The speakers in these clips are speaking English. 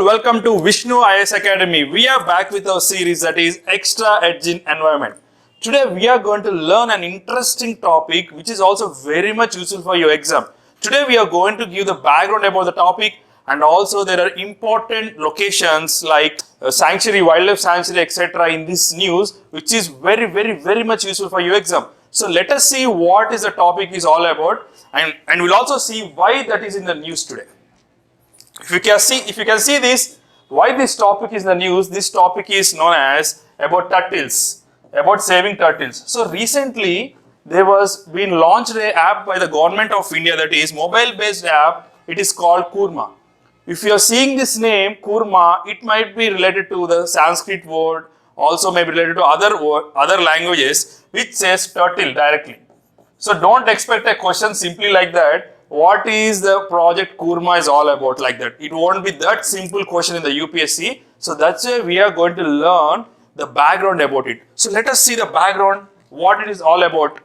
welcome to Vishnu IS Academy. We are back with our series that is Extra Edge in Environment. Today we are going to learn an interesting topic which is also very much useful for your exam. Today we are going to give the background about the topic, and also there are important locations like sanctuary, wildlife sanctuary, etc. in this news, which is very much useful for your exam. So let us see what is the topic is all about, and we'll also see why that is in the news today. If you can see this, why this topic is in the news, this topic is known as about turtles, about saving turtles. So recently there was been launched an app by the government of India, that is mobile based app. It is called Kurma. If you are seeing this name Kurma, it might be related to the Sanskrit word, also may be related to other languages which says turtle directly. So don't expect a question simply like that. What is the project Kurma is all about like that? It won't be that simple question in the UPSC. So that's why we are going to learn the background about it. So let us see the background, what it is all about.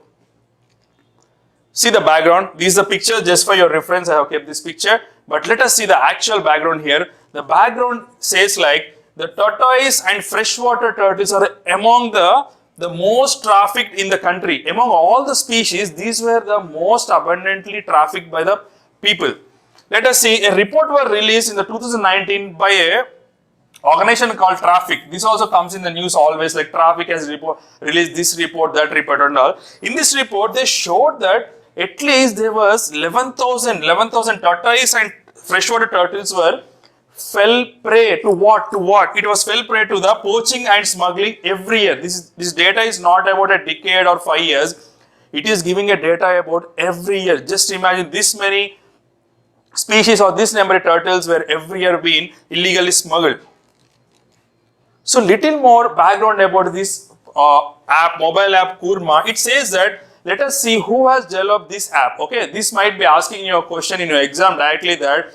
See the background. This is the picture just for your reference. I have kept this picture. But let us see the actual background here. The background says like the tortoise and freshwater turtles are among the most trafficked in the country. Among all the species, these were the most abundantly trafficked by the people. Let us see, a report was released in the 2019 by a organization called Traffic. This also comes in the news always, like Traffic has released this report, that report and all. In this report, they showed that at least there was 11,000 tortoise and freshwater turtles were fell prey to what? It was fell prey to the poaching and smuggling every year. This data is not about a decade or 5 years. It is giving a data about every year. Just imagine this many species or this number of turtles were every year being illegally smuggled. So little more background about this app, mobile app Kurma. It says that let us see who has developed this app. Okay, this might be asking you a question in your exam directly that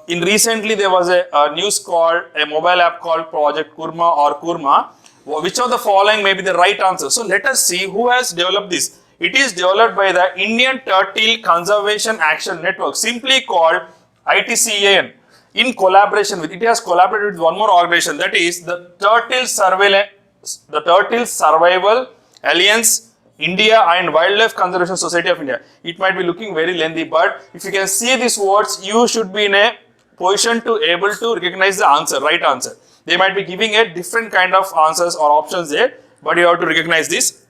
in recently there was a news called a mobile app called Project Kurma or Kurma. Which of the following may be the right answer? So let us see who has developed this. It is developed by the Indian Turtle Conservation Action Network, simply called ITCAN, in collaboration with, it has collaborated with one more organization, that is the Turtle Survival Alliance India and Wildlife Conservation Society of India. It might be looking very lengthy, but if you can see these words, you should be in a position to able to recognize the answer, right answer. They might be giving a different kind of answers or options there, but you have to recognize this.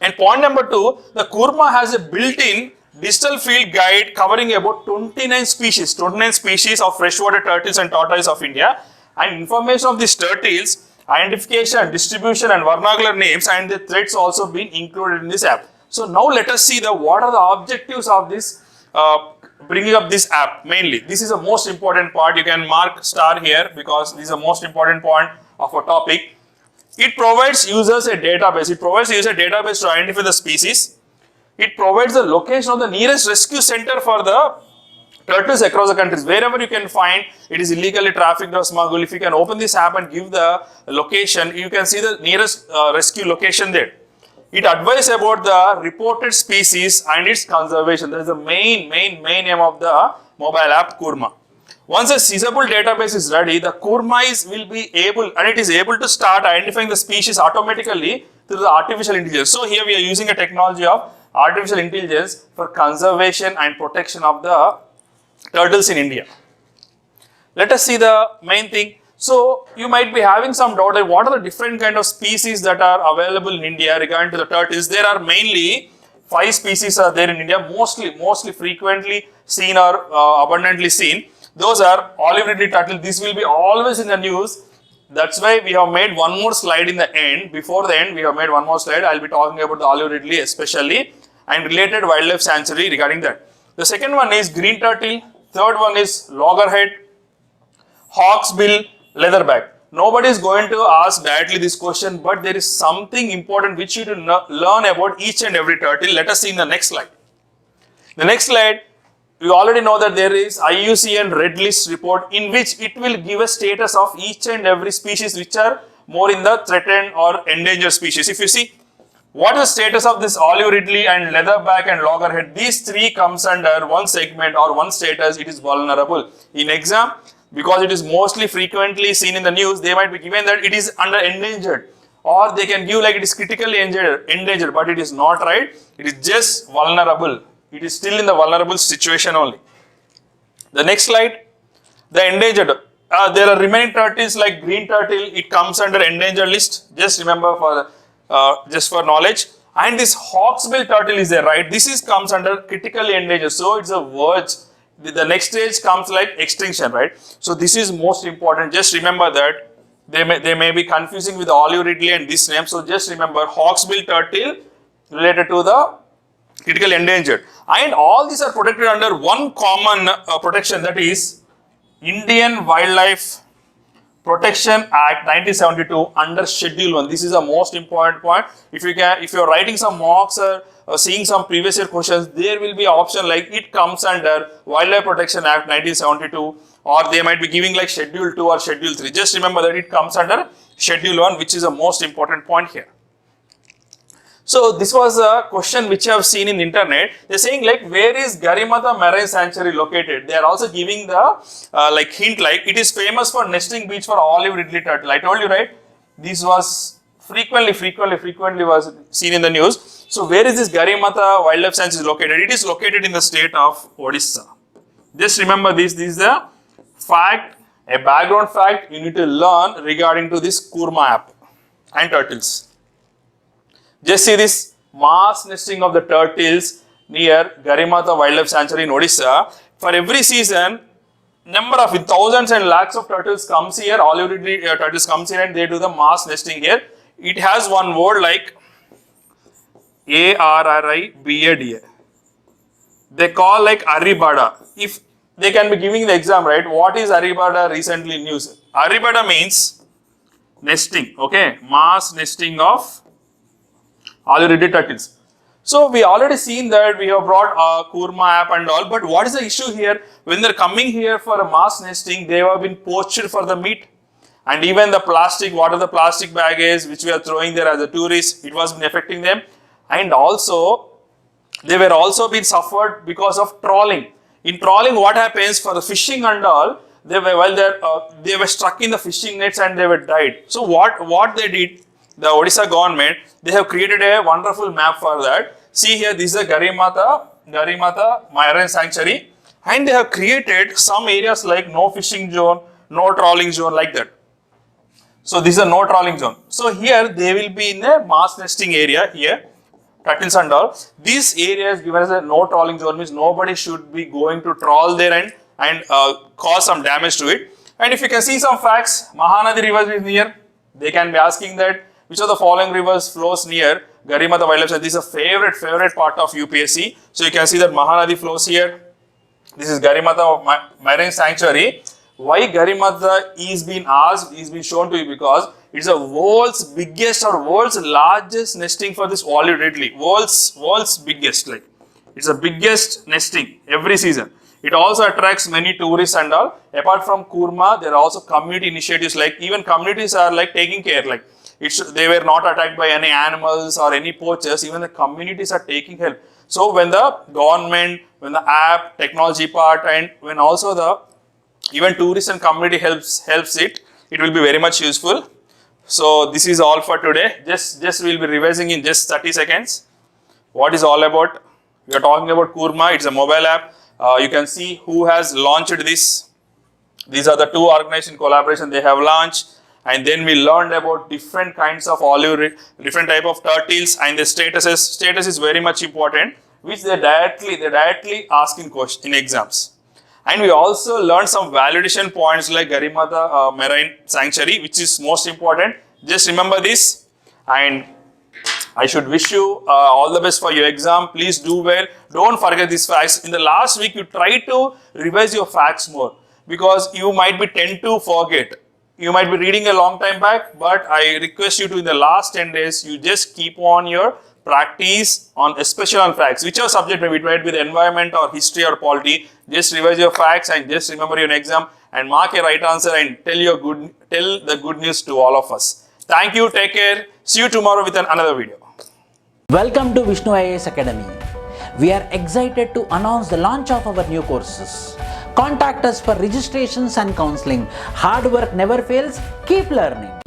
And point number 2, the Kurma has a built-in digital field guide covering about 29 species of freshwater turtles and tortoise of India, and information of these turtles, identification, distribution and vernacular names and the threats also been included in this app. So now let us see what are the objectives of this bringing up this app mainly. This is the most important part. You can mark star here because this is the most important point of a topic. It provides users a database. It provides users a database to identify the species. It provides the location of the nearest rescue center for the turtles across the countries. Wherever you can find it is illegally trafficked or smuggled, if you can open this app and give the location, you can see the nearest rescue location there. It advises about the reported species and its conservation. That is the main aim of the mobile app Kurma. Once a seizable database is ready, the Kurma will be able, and it is able to start identifying the species automatically through the artificial intelligence. So here we are using a technology of artificial intelligence for conservation and protection of the turtles in India. Let us see the main thing. So you might be having some doubt like what are the different kind of species that are available in India regarding to the turtles. There are mainly 5 species are there in India, mostly frequently seen or abundantly seen. Those are olive ridley turtle. This will be always in the news. That's why we have made one more slide in the end. Before the end, we have made one more slide. I'll be talking about the olive ridley especially and related wildlife sanctuary regarding that. The second one is green turtle. Third one is loggerhead, hawksbill, leatherback. Nobody is going to ask directly this question, but there is something important which you need to learn about each and every turtle. Let us see in the next slide. The next slide, we already know that there is IUCN red list report in which it will give a status of each and every species which are more in the threatened or endangered species. If you see, what is the status of this olive ridley and leatherback and loggerhead? These 3 comes under one segment or one status, it is vulnerable. In exam, because it is mostly frequently seen in the news, they might be given that it is under endangered, or they can give like it is critically endangered, but it is not right. It is just vulnerable. It is still in the vulnerable situation only. The next slide, the endangered. There are remaining turtles like green turtle. It comes under endangered list. Just remember for just for knowledge. And this hawksbill turtle is there, right? This is comes under critically endangered. So it's a verge. The next stage comes like extinction, right? So this is most important. Just remember that they may be confusing with olive ridley and this name. So just remember hawksbill turtle related to the critically endangered. And all these are protected under one common protection, that is Indian Wildlife Protection Act 1972 under Schedule 1. This is the most important point. If you are writing some mocks or seeing some previous year questions, there will be an option like it comes under Wildlife Protection Act 1972, or they might be giving like Schedule 2 or Schedule 3. Just remember that it comes under Schedule 1, which is the most important point here. So this was a question which I have seen in the internet. They're saying like, where is Garimata Marine Sanctuary located? They are also giving the like hint like it is famous for nesting beach for olive ridley turtle. I told you, right? This was frequently was seen in the news. So where is this Garimata Wildlife Sanctuary located? It is located in the state of Odisha. Just remember this. This is the fact, a background fact you need to learn regarding to this Kurma app and turtles. Just see this mass nesting of the turtles near Garimata Wildlife Sanctuary in Odisha. For every season, number of thousands and lakhs of turtles comes here, olive ridley turtles comes here and they do the mass nesting here. It has one word like ARRIBADA. They call like Arribada. If they can be giving the exam, right? What is Arribada recently news? Arribada means nesting, okay? Mass nesting of olive ridley turtles. So we already seen that we have brought a Kurma app and all, but what is the issue here? When they're coming here for a mass nesting, they have been poached for the meat. And even the plastic, what are the plastic baggage which we are throwing there as a tourist, it was been affecting them. And also, they were also being suffered because of trawling. In trawling, what happens for the fishing and all, they were stuck in the fishing nets and they were died. So what they did, the Odisha government, they have created a wonderful map for that. See here, this is a Garimata Marine Sanctuary, and they have created some areas like no fishing zone, no trawling zone, like that. So this is a no trawling zone. So here they will be in a mass nesting area here, turtles and all. This area is given as a no trawling zone, means nobody should be going to trawl there and cause some damage to it. And if you can see some facts, Mahanadi river is near. They can be asking that which of the following rivers flows near Garimata Wildlife Sanctuary. This is a favorite part of UPSC. So you can see that Mahanadi flows here. This is Garimata Marine Sanctuary. Why Garimata is being asked, is being shown to you, because it's the world's biggest or world's largest nesting for this olive ridley. World's biggest, like it's the biggest nesting every season. It also attracts many tourists and all. Apart from Kurma, there are also community initiatives, like even communities are like taking care, like they were not attacked by any animals or any poachers, even the communities are taking help. So when the government, when the app, technology part, and when also the even tourists and community helps it will be very much useful. So this is all for today. Just we'll be revising in just 30 seconds. What is all about? We are talking about Kurma. It's a mobile app. You can see who has launched this. These are the two organizations in collaboration they have launched. And then we learned about different kinds of different type of turtles and the statuses. Status is very much important, which they directly ask in exams. And we also learned some validation points like Garimata Marine Sanctuary, which is most important. Just remember this, and I should wish you all the best for your exam. Please do well. Don't forget these facts. In the last week, you try to revise your facts more, because you might be tend to forget. You might be reading a long time back, but I request you to, in the last 10 days, you just keep on your practice on, especially on facts. Whichever subject, maybe it might be the environment or history or polity, just revise your facts and just remember your exam and mark a right answer and tell the good news to all of us. Thank you, take care. See you tomorrow with another video. Welcome to Vishnu IAS Academy. We are excited to announce the launch of our new courses. Contact us for registrations and counseling. Hard work never fails. Keep learning.